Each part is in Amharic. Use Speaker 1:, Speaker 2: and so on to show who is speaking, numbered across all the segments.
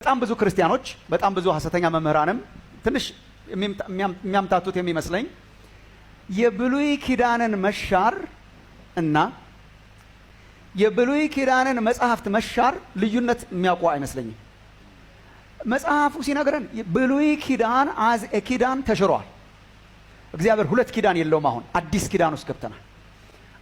Speaker 1: በጣም ብዙ ክርስቲያኖች በጣም ብዙ ሐሰተኛ መምህራንም ትንሽ የሚያምታቱት የሚመስለኝ የብሉይ ኪዳንን መሻር እና የብሉይ ኪዳንን መጽሐፍት መሻር ልዩነት የሚያውቁ አይመስለኝም። መጽሐፉ ሲነግረን ብሉይ ኪዳን አዝ ኪዳን ተሽሯል። እግዚአብሔር ሁለት ኪዳን የለውም። አሁን አዲስ ኪዳን ውስጥ ገብተናል።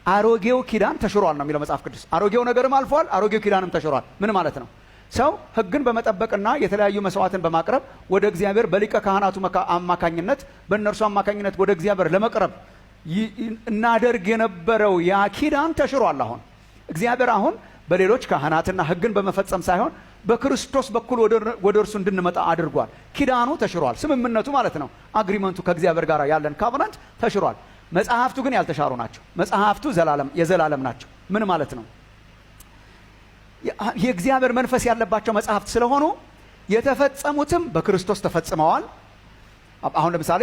Speaker 1: አሮጌው ኪዳን ተሽሯል ነው የሚለው መጽሐፍ ቅዱስ። አሮጌው ነገርም አልፏል፣ አሮጌው ኪዳንም ተሽሯል። ምን ማለት ነው? ሰው ሕግን በመጠበቅና የተለያዩ መስዋዕትን በማቅረብ ወደ እግዚአብሔር በሊቀ ካህናቱ አማካኝነት በእነርሱ አማካኝነት ወደ እግዚአብሔር ለመቅረብ እናደርግ የነበረው ያ ኪዳን ተሽሯል። አሁን እግዚአብሔር አሁን በሌሎች ካህናትና ሕግን በመፈጸም ሳይሆን በክርስቶስ በኩል ወደ እርሱ እንድንመጣ አድርጓል። ኪዳኑ ተሽሯል። ስምምነቱ ማለት ነው። አግሪመንቱ ከእግዚአብሔር ጋር ያለን ካቨናንት ተሽሯል። መጽሐፍቱ ግን ያልተሻሩ ናቸው። መጽሐፍቱ የዘላለም ናቸው። ምን ማለት ነው? የእግዚአብሔር መንፈስ ያለባቸው መጽሐፍት ስለሆኑ የተፈጸሙትም በክርስቶስ ተፈጽመዋል። አሁን ለምሳሌ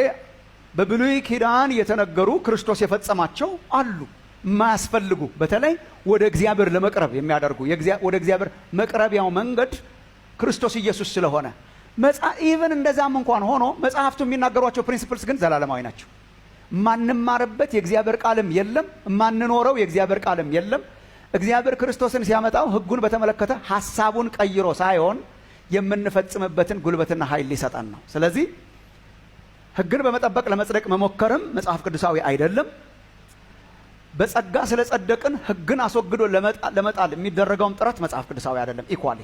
Speaker 1: በብሉይ ኪዳን የተነገሩ ክርስቶስ የፈጸማቸው አሉ። የማያስፈልጉ በተለይ ወደ እግዚአብሔር ለመቅረብ የሚያደርጉ ወደ እግዚአብሔር መቅረቢያው መንገድ ክርስቶስ ኢየሱስ ስለሆነ ኢቨን እንደዛም እንኳን ሆኖ መጽሐፍቱ የሚናገሯቸው ፕሪንሲፕልስ ግን ዘላለማዊ ናቸው። ማንማርበት የእግዚአብሔር ቃልም የለም፣ ማንኖረው የእግዚአብሔር ቃልም የለም። እግዚአብሔር ክርስቶስን ሲያመጣው ሕጉን በተመለከተ ሐሳቡን ቀይሮ ሳይሆን የምንፈጽምበትን ጉልበትና ኃይል ሊሰጠን ነው። ስለዚህ ሕግን በመጠበቅ ለመጽደቅ መሞከርም መጽሐፍ ቅዱሳዊ አይደለም። በጸጋ ስለጸደቅን ሕግን አስወግዶ ለመጣል የሚደረገውም ጥረት መጽሐፍ ቅዱሳዊ አይደለም። ኢኳሊ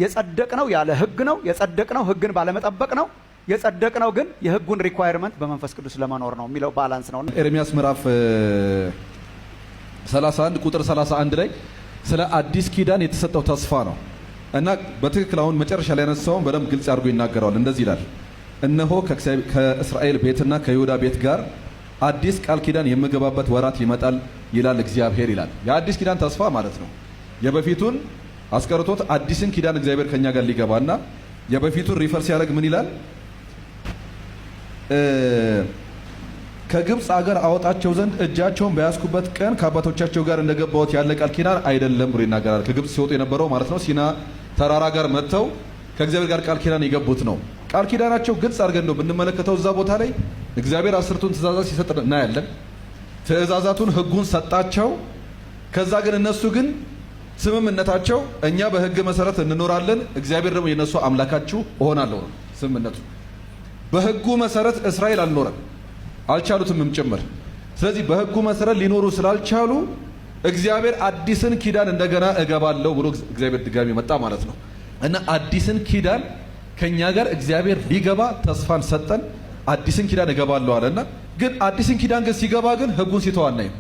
Speaker 1: የጸደቅነው ያለ ሕግ ነው። የጸደቅነው ሕግን ባለመጠበቅ ነው። የጸደቅነው ግን የሕጉን ሪኳየርመንት በመንፈስ ቅዱስ ለመኖር ነው የሚለው ባላንስ ነው።
Speaker 2: ኤርምያስ ምዕራፍ 31 ቁጥር 31 ላይ ስለ አዲስ ኪዳን የተሰጠው ተስፋ ነው እና በትክክል አሁን መጨረሻ ላይ ያነሳውን በደንብ ግልጽ አድርጎ ይናገረዋል። እንደዚህ ይላል፣ እነሆ ከእስራኤል ቤትና ከይሁዳ ቤት ጋር አዲስ ቃል ኪዳን የምገባበት ወራት ይመጣል ይላል እግዚአብሔር ይላል። የአዲስ ኪዳን ተስፋ ማለት ነው። የበፊቱን አስቀርቶት አዲስን ኪዳን እግዚአብሔር ከኛ ጋር ሊገባና የበፊቱን ሪፈር ሲያደርግ ምን ይላል? ከግብፅ አገር አወጣቸው ዘንድ እጃቸውን በያዝኩበት ቀን ከአባቶቻቸው ጋር እንደገባሁት ያለ ቃል ኪዳን አይደለም ብሎ ይናገራል። ከግብፅ ሲወጡ የነበረው ማለት ነው ሲና ተራራ ጋር መጥተው ከእግዚአብሔር ጋር ቃል ኪዳን የገቡት ነው። ቃል ኪዳናቸው ግልጽ አድርገን ነው ብንመለከተው እዛ ቦታ ላይ እግዚአብሔር 10ቱን ትእዛዛት ሲሰጥ እናያለን። ትእዛዛቱን ሕጉን ሰጣቸው። ከዛ ግን እነሱ ግን ስምምነታቸው እኛ በሕግ መሰረት እንኖራለን፣ እግዚአብሔር ደግሞ የነሱ አምላካችሁ እሆናለሁ ነው ስምምነቱ። በሕጉ መሰረት እስራኤል አልኖረም፣ አልቻሉትምም ጭምር። ስለዚህ በሕጉ መሰረት ሊኖሩ ስላልቻሉ እግዚአብሔር አዲስን ኪዳን እንደገና እገባለሁ ብሎ እግዚአብሔር ድጋሚ መጣ ማለት ነው። እና አዲስን ኪዳን ከኛ ጋር እግዚአብሔር ሊገባ ተስፋን ሰጠን። አዲስን ኪዳን እገባለሁ አለና ግን አዲስን ኪዳን ግን ሲገባ ግን ሕጉን ሲተው አናይም።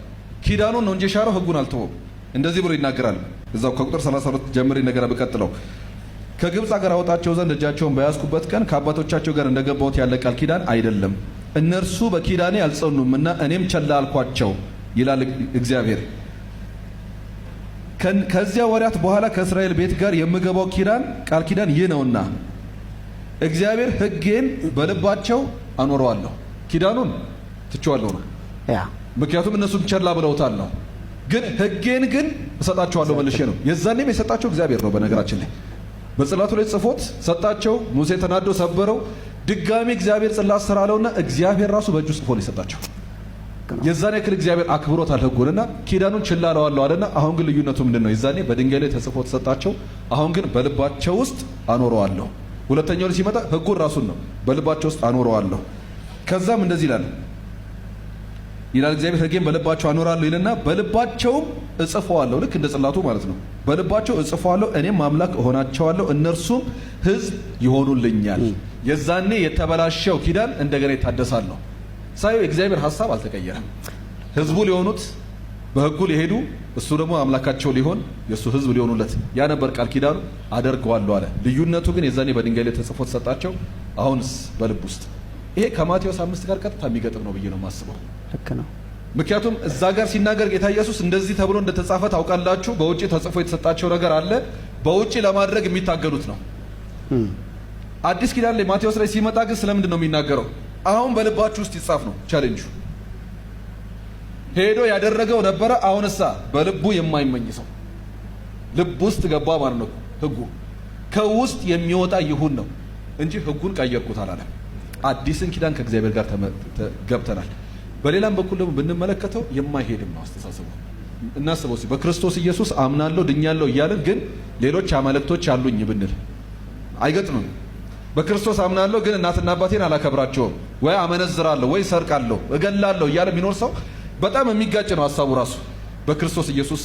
Speaker 2: ኪዳኑን ነው እንጂ የሻረው ሕጉን አልተወም። እንደዚህ ብሎ ይናገራል። እዛው ከቁጥር 32 ጀምሬ ነገር በቀጥለው ከግብፅ አገር አወጣቸው ዘንድ እጃቸውን በያዝኩበት ቀን ከአባቶቻቸው ጋር እንደገባሁት ያለ ቃል ኪዳን አይደለም፣ እነርሱ በኪዳኔ አልጸኑምና እኔም ቸላ አልኳቸው ይላል እግዚአብሔር። ከዚያ ወራት በኋላ ከእስራኤል ቤት ጋር የምገባው ቃል ኪዳን ይህ ነውና እግዚአብሔር ሕጌን በልባቸው አኖረዋለሁ፣ ኪዳኑን ትቼዋለሁ ነው። ምክንያቱም እነሱም ቸላ ብለውታል ነው። ግን ሕጌን ግን እሰጣቸዋለሁ መልሼ ነው። የዛኔም የሰጣቸው እግዚአብሔር ነው። በነገራችን ላይ በጽላቱ ላይ ጽፎት ሰጣቸው። ሙሴ ተናዶ ሰበረው። ድጋሚ እግዚአብሔር ጽላት ስራ አለውና እግዚአብሔር ራሱ በእጁ ጽፎ ነው የሰጣቸው። የዛኔ ያክል እግዚአብሔር አክብሮታል ሕጉንና ኪዳኑን ችላ አለዋለሁ አለና አሁን ግን ልዩነቱ ምንድን ነው? የዛኔ በድንጋይ ላይ ተጽፎ ተሰጣቸው። አሁን ግን በልባቸው ውስጥ አኖረዋለሁ። ሁለተኛው ላይ ሲመጣ ሕጉን ራሱን ነው በልባቸው ውስጥ አኖረዋለሁ። ከዛም እንደዚህ ይላል እግዚአብሔር ሕጌን በልባቸው አኖራለሁ ይልና በልባቸውም እጽፈዋለሁ። ልክ እንደ ጽላቱ ማለት ነው። በልባቸው እጽፈዋለሁ፣ እኔም አምላክ እሆናቸዋለሁ፣ እነርሱም ሕዝብ ይሆኑልኛል። የዛኔ የተበላሸው ኪዳን እንደገና ይታደሳል ነው። ሳይው የእግዚአብሔር ሐሳብ አልተቀየረም። ሕዝቡ ሊሆኑት በሕጉ ሊሄዱ እሱ ደግሞ አምላካቸው ሊሆን የእሱ ሕዝብ ሊሆኑለት ያ ነበር ቃል ኪዳኑ። አደርገዋለሁ አለ። ልዩነቱ ግን የዛኔ በድንጋይ ላይ ተጽፎ ተሰጣቸው፣ አሁንስ በልብ ውስጥ። ይሄ ከማቴዎስ 5 ጋር ቀጥታ የሚገጥም ነው ብዬ ነው የማስበው።
Speaker 1: ልክ ነው።
Speaker 2: ምክንያቱም እዛ ጋር ሲናገር ጌታ ኢየሱስ እንደዚህ ተብሎ እንደተጻፈ ታውቃላችሁ። በውጪ ተጽፎ የተሰጣቸው ነገር አለ፣ በውጪ ለማድረግ የሚታገሉት ነው። አዲስ ኪዳን ላይ ማቴዎስ ላይ ሲመጣ ግን ስለምንድን ነው የሚናገረው? አሁን በልባችሁ ውስጥ ይጻፍ ነው ቻሌንጁ። ሄዶ ያደረገው ነበረ። አሁንሳ በልቡ የማይመኝ ሰው ልብ ውስጥ ገባ ማለት ነው ሕጉ። ከውስጥ የሚወጣ ይሁን ነው እንጂ ሕጉን ቀየርኩት አላለም። አዲስን ኪዳን ከእግዚአብሔር ጋር ገብተናል። በሌላም በኩል ደግሞ ብንመለከተው የማይሄድም ነው አስተሳሰቡ። እናስበው እስኪ በክርስቶስ ኢየሱስ አምናለሁ ድኛለሁ እያልን ግን ሌሎች አማልክቶች አሉኝ ብንል አይገጥምም። በክርስቶስ አምናለሁ ግን እናትና አባቴን አላከብራቸውም፣ ወይ አመነዝራለሁ፣ ወይ ሰርቃለሁ፣ እገላለሁ እያለ የሚኖር ሰው በጣም የሚጋጭ ነው ሀሳቡ ራሱ በክርስቶስ ኢየሱስ